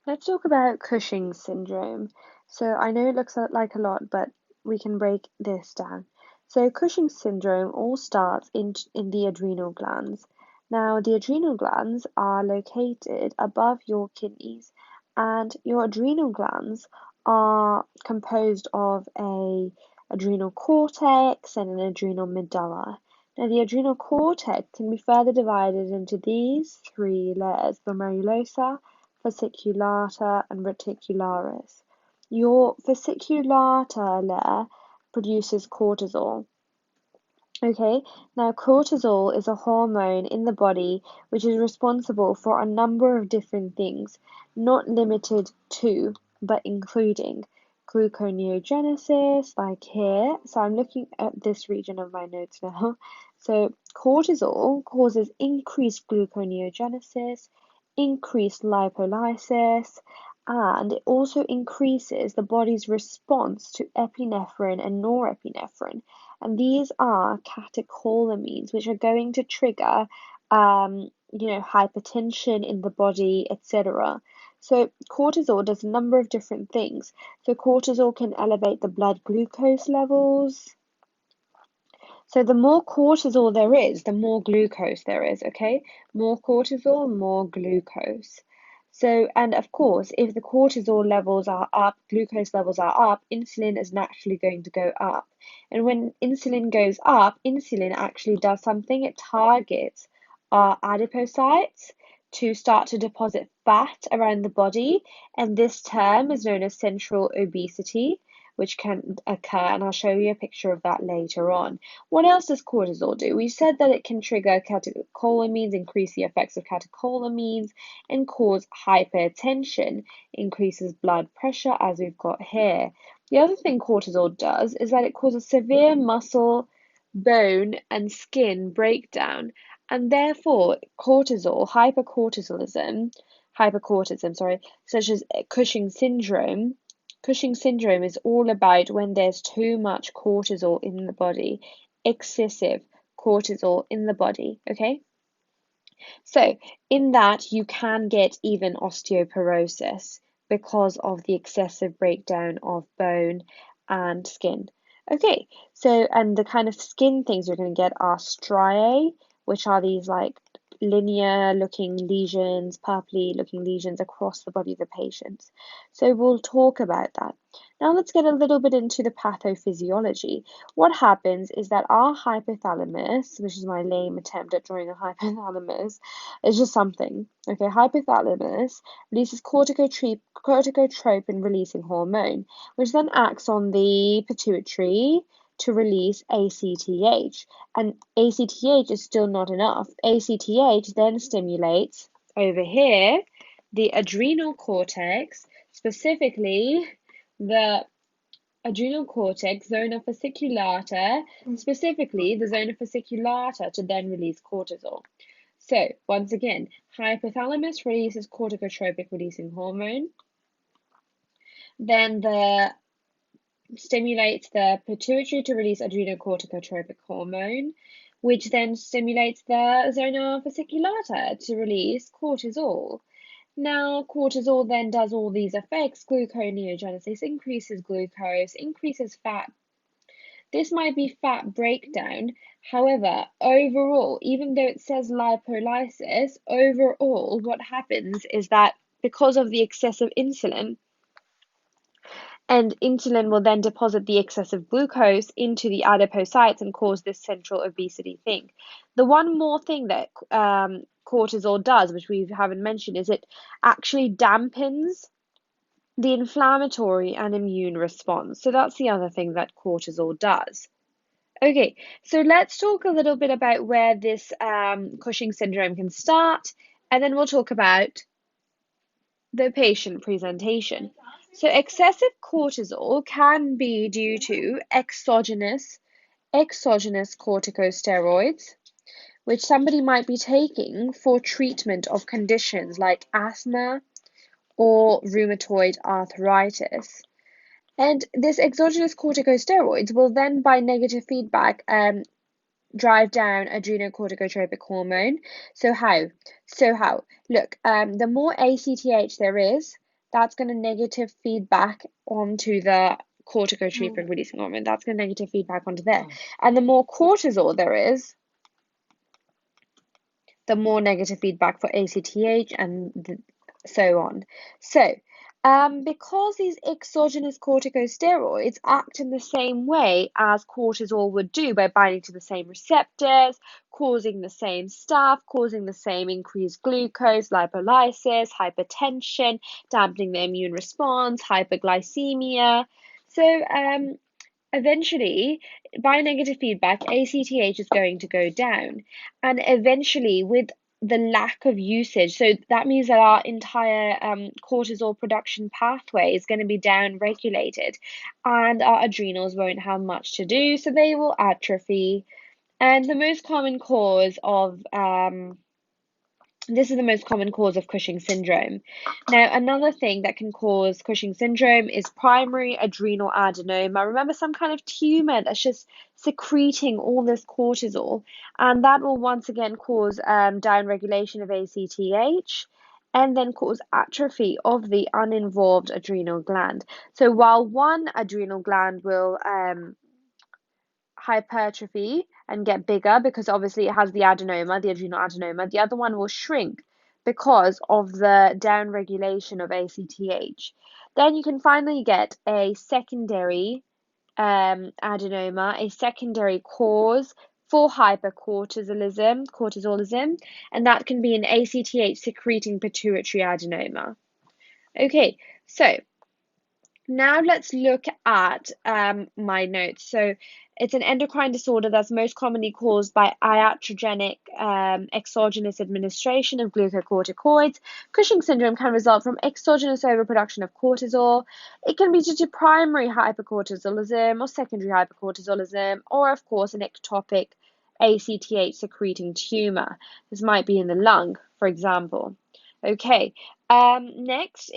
Let's talk about Cushing syndrome. So I know it looks like a lot, but we can break this down. So Cushing syndrome all starts in the adrenal glands. Now, the adrenal glands are located above your kidneys, and your adrenal glands are composed of a adrenal cortex and an adrenal medulla. Now, the adrenal cortex can be further divided into these three layers: glomerulosa, fasciculata, and reticularis. Your fasciculata layer produces cortisol. Okay, now cortisol is a hormone in the body which is responsible for a number of different things, not limited to, but including gluconeogenesis, like here. So I'm looking at this region of my notes now. So cortisol causes increased gluconeogenesis, increased lipolysis, and it also increases the body's response to epinephrine and norepinephrine, and these are catecholamines, which are going to trigger, hypertension in the body, etc. So cortisol does a number of different things. So cortisol can elevate the blood glucose levels. So the more cortisol there is, the more glucose there is, okay? More cortisol, more glucose. So, and of course, if the cortisol levels are up, glucose levels are up, insulin is naturally going to go up. And when insulin goes up, insulin actually does something. It targets our adipocytes to start to deposit fat around the body. And this term is known as central obesity, which can occur. And I'll show you a picture of that later on. What else does cortisol do? We said that it can trigger catecholamines, increase the effects of catecholamines, and cause hypertension, increases blood pressure, as we've got here. The other thing cortisol does is that it causes severe muscle, bone, and skin breakdown, and therefore hypercortism, sorry, such as Cushing syndrome. Cushing syndrome is all about when there's too much cortisol in the body, excessive cortisol in the body, okay? So, in that, you can get even osteoporosis because of the excessive breakdown of bone and skin. Okay, so, and the kind of skin things you're going to get are striae, which are these like linear looking lesions, purpley looking lesions across the body of the patient. So, we'll talk about that. Now, let's get a little bit into the pathophysiology. What happens is that our hypothalamus, which is my lame attempt at drawing a hypothalamus, is just something. Okay, hypothalamus releases corticotropin releasing hormone, which then acts on the pituitary to release ACTH. And ACTH is still not enough. ACTH then stimulates over here the adrenal cortex, specifically the adrenal cortex, zona fasciculata, specifically the zona fasciculata, to then release cortisol. So, once again, hypothalamus releases corticotropic releasing hormone. Then the stimulates the pituitary to release adrenocorticotropic hormone, which then stimulates the zona fasciculata to release cortisol. Now, cortisol then does all these effects. Gluconeogenesis increases glucose, increases fat. This might be fat breakdown. However, overall, even though it says lipolysis, overall, what happens is that because of the excessive insulin, and insulin will then deposit the excessive glucose into the adipocytes and cause this central obesity thing. The one more thing that cortisol does, which we haven't mentioned, is it actually dampens the inflammatory and immune response. So that's the other thing that cortisol does. Okay, so let's talk a little bit about where this Cushing syndrome can start, and then we'll talk about the patient presentation. So excessive cortisol can be due to exogenous corticosteroids, which somebody might be taking for treatment of conditions like asthma or rheumatoid arthritis. And this exogenous corticosteroids will then, by negative feedback, drive down adrenocorticotropic hormone. So how? Look, the more ACTH there is, that's going to negative feedback onto the cortical treatment releasing hormone. That's going to negative feedback onto there. And the more cortisol there is, the more negative feedback for ACTH and so on. So, because these exogenous corticosteroids act in the same way as cortisol would do by binding to the same receptors, causing the same stuff, causing the same increased glucose, lipolysis, hypertension, dampening the immune response, hyperglycemia. So, eventually, by negative feedback, ACTH is going to go down. And eventually, with the lack of usage, so that means that our entire cortisol production pathway is going to be down regulated, and our adrenals won't have much to do, so they will atrophy. And the most common cause of this is the most common cause of Cushing syndrome. Now, another thing that can cause Cushing syndrome is primary adrenal adenoma. Remember, some kind of tumor that's just secreting all this cortisol, and that will once again cause downregulation of ACTH and then cause atrophy of the uninvolved adrenal gland. So while one adrenal gland will hypertrophy and get bigger because obviously it has the adenoma, the adrenal adenoma. The other one will shrink because of the downregulation of ACTH. Then you can finally get a secondary adenoma, a secondary cause for cortisolism, and that can be an ACTH secreting pituitary adenoma. Okay, so now let's look at my notes. So it's an endocrine disorder that's most commonly caused by iatrogenic exogenous administration of glucocorticoids. Cushing syndrome can result from exogenous overproduction of cortisol. It can be due to primary hypercortisolism or secondary hypercortisolism, or of course an ectopic ACTH secreting tumor. This might be in the lung, for example. Okay, next,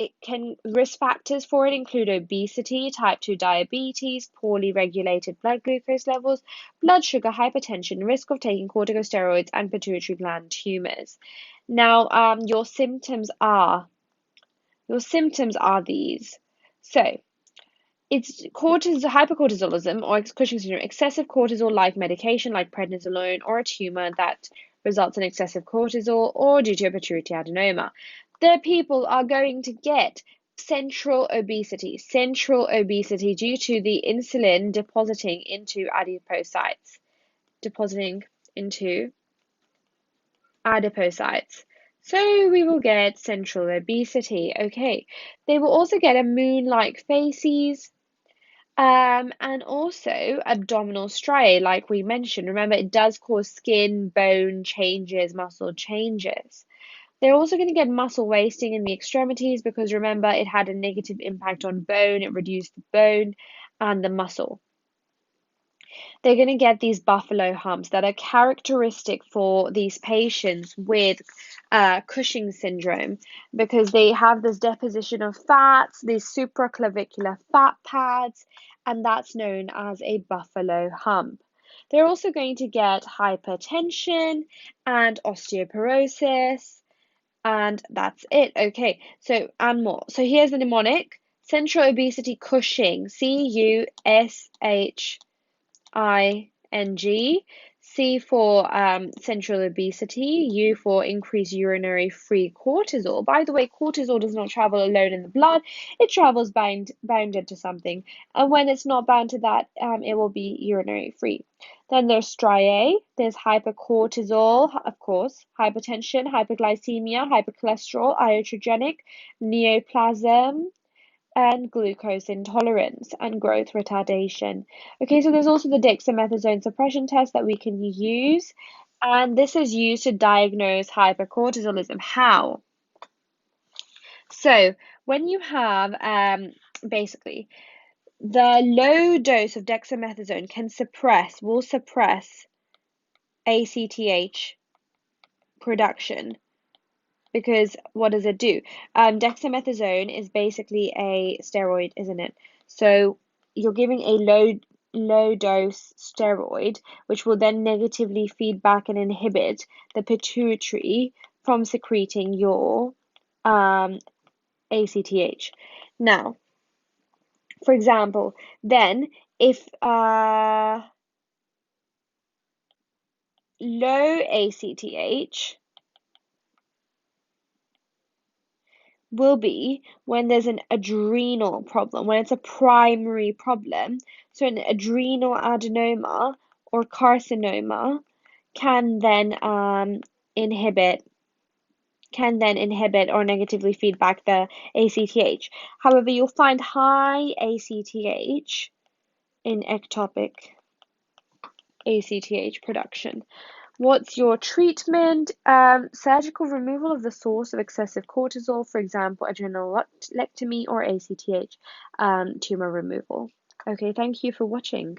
risk factors for it include obesity, type 2 diabetes, poorly regulated blood glucose levels, blood sugar, hypertension, risk of taking corticosteroids, and pituitary gland tumors. Now, your symptoms are these. So, it's hypercortisolism or Cushing syndrome, excessive cortisol-like medication like prednisolone, or a tumor that results in excessive cortisol, or due to a pituitary adenoma. The people are going to get central obesity due to the insulin depositing into adipocytes. So we will get central obesity. Okay, they will also get a moon-like facies. And also abdominal striae, like we mentioned. Remember, it does cause skin, bone changes, muscle changes. They're also going to get muscle wasting in the extremities because remember, it had a negative impact on bone. It reduced the bone and the muscle. They're going to get these buffalo humps that are characteristic for these patients with Cushing syndrome because they have this deposition of fats, these supraclavicular fat pads, and that's known as a buffalo hump. They're also going to get hypertension and osteoporosis, and that's it. Okay, so and more. So here's the mnemonic: central obesity Cushing, CUSHING, C for central obesity, U for increased urinary free cortisol. By the way, cortisol does not travel alone in the blood, it travels bounded to something. And when it's not bound to that, it will be urinary free. Then there's striae, there's hypercortisol, of course, hypertension, hyperglycemia, hypercholesterol, iatrogenic, neoplasm, and glucose intolerance and growth retardation. Okay, so there's also the dexamethasone suppression test that we can use, and this is used to diagnose hypercortisolism. How? So when you have basically the low dose of dexamethasone will suppress ACTH production. Because what does it do? Dexamethasone is basically a steroid, isn't it? So you're giving a low dose steroid, which will then negatively feedback and inhibit the pituitary from secreting your ACTH. Now, for example, then if low ACTH will be when there's an adrenal problem, when it's a primary problem. So an adrenal adenoma or carcinoma can then inhibit or negatively feedback the ACTH. However, you'll find high ACTH in ectopic ACTH production. What's your treatment? Surgical removal of the source of excessive cortisol, for example, adrenalectomy or ACTH tumor removal. Okay, thank you for watching.